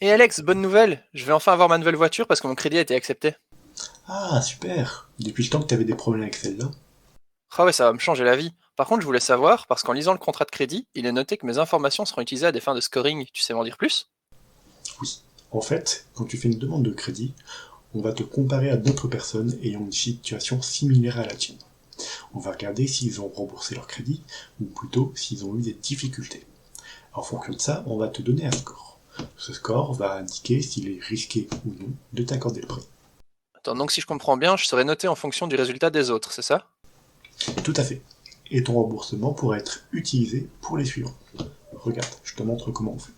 Et Alex, bonne nouvelle, je vais enfin avoir ma nouvelle voiture parce que mon crédit a été accepté. Ah, super! Depuis le temps que t'avais des problèmes avec celle-là? Ah ouais, ça va me changer la vie. Par contre, je voulais savoir, parce qu'en lisant le contrat de crédit, il est noté que mes informations seront utilisées à des fins de scoring. Tu sais m'en dire plus? Oui. En fait, quand tu fais une demande de crédit, on va te comparer à d'autres personnes ayant une situation similaire à la tienne. On va regarder s'ils ont remboursé leur crédit, ou plutôt s'ils ont eu des difficultés. En fonction de ça, on va te donner un score. Ce score va indiquer s'il est risqué ou non de t'accorder le prêt. Attends, donc si je comprends bien, je serai noté en fonction du résultat des autres, c'est ça? Tout à fait. Et ton remboursement pourra être utilisé pour les suivants. Regarde, je te montre comment on fait.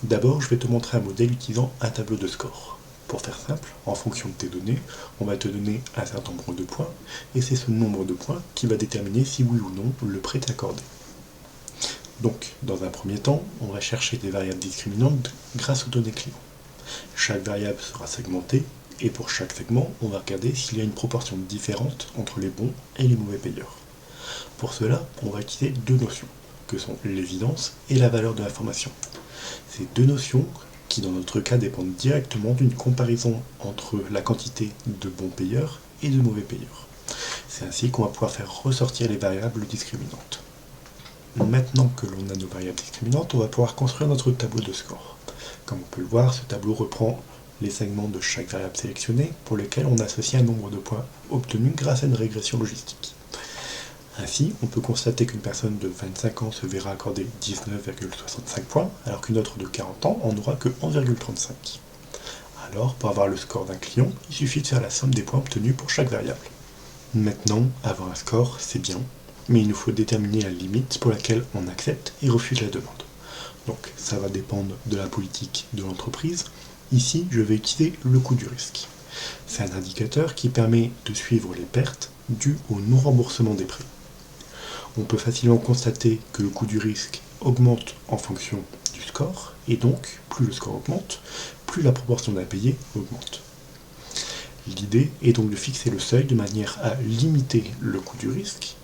D'abord, je vais te montrer un modèle utilisant un tableau de score. Pour faire simple, en fonction de tes données, on va te donner un certain nombre de points, et c'est ce nombre de points qui va déterminer si oui ou non le prêt est accordé. Donc, dans un premier temps, on va chercher des variables discriminantes grâce aux données clients. Chaque variable sera segmentée, et pour chaque segment, on va regarder s'il y a une proportion différente entre les bons et les mauvais payeurs. Pour cela, on va utiliser deux notions, que sont l'évidence et la valeur de l'information. Ces deux notions, qui dans notre cas dépendent directement d'une comparaison entre la quantité de bons payeurs et de mauvais payeurs. C'est ainsi qu'on va pouvoir faire ressortir les variables discriminantes. Maintenant que l'on a nos variables discriminantes, on va pouvoir construire notre tableau de score. Comme on peut le voir, ce tableau reprend les segments de chaque variable sélectionnée pour lesquels on associe un nombre de points obtenus grâce à une régression logistique. Ainsi, on peut constater qu'une personne de 25 ans se verra accorder 19,65 points, alors qu'une autre de 40 ans en aura que 11,35. Alors, pour avoir le score d'un client, il suffit de faire la somme des points obtenus pour chaque variable. Maintenant, avoir un score, c'est bien, mais il nous faut déterminer la limite pour laquelle on accepte et refuse la demande. Donc, ça va dépendre de la politique de l'entreprise. Ici, je vais utiliser le coût du risque. C'est un indicateur qui permet de suivre les pertes dues au non-remboursement des prêts. On peut facilement constater que le coût du risque augmente en fonction du score, et donc, plus le score augmente, plus la proportion d'impayés augmente. L'idée est donc de fixer le seuil de manière à limiter le coût du risque,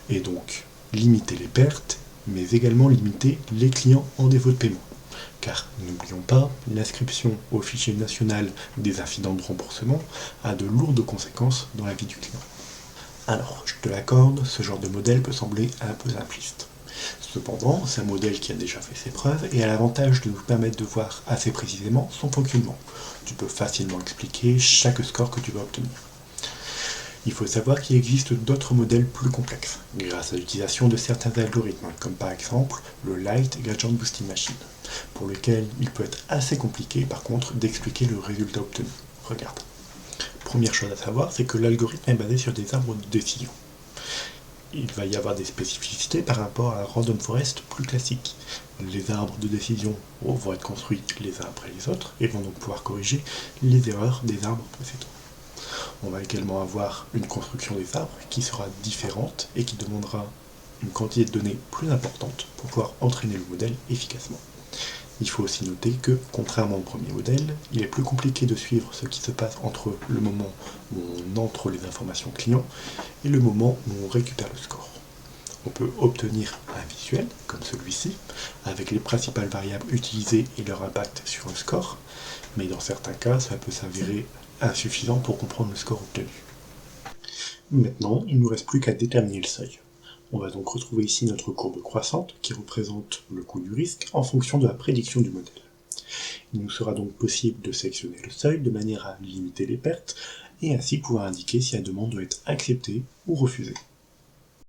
et donc limiter les pertes, mais également limiter les clients en défaut de paiement. Car n'oublions pas, l'inscription au fichier national des incidents de remboursement a de lourdes conséquences dans la vie du client. Alors, je te l'accorde, ce genre de modèle peut sembler un peu simpliste. Cependant, c'est un modèle qui a déjà fait ses preuves et a l'avantage de nous permettre de voir assez précisément son fonctionnement. Tu peux facilement expliquer chaque score que tu vas obtenir. Il faut savoir qu'il existe d'autres modèles plus complexes, grâce à l'utilisation de certains algorithmes, comme par exemple le Light Gradient Boosting Machine, pour lequel il peut être assez compliqué par contre d'expliquer le résultat obtenu. Regarde. Première chose à savoir, c'est que l'algorithme est basé sur des arbres de décision. Il va y avoir des spécificités par rapport à un random forest plus classique. Les arbres de décision vont être construits les uns après les autres et vont donc pouvoir corriger les erreurs des arbres précédents. On va également avoir une construction des arbres qui sera différente et qui demandera une quantité de données plus importante pour pouvoir entraîner le modèle efficacement. Il faut aussi noter que, contrairement au premier modèle, il est plus compliqué de suivre ce qui se passe entre le moment où on entre les informations clients et le moment où on récupère le score. On peut obtenir un visuel, comme celui-ci, avec les principales variables utilisées et leur impact sur le score, mais dans certains cas, ça peut s'avérer insuffisant pour comprendre le score obtenu. Maintenant, il ne nous reste plus qu'à déterminer le seuil. On va donc retrouver ici notre courbe croissante qui représente le coût du risque en fonction de la prédiction du modèle. Il nous sera donc possible de sélectionner le seuil de manière à limiter les pertes et ainsi pouvoir indiquer si la demande doit être acceptée ou refusée.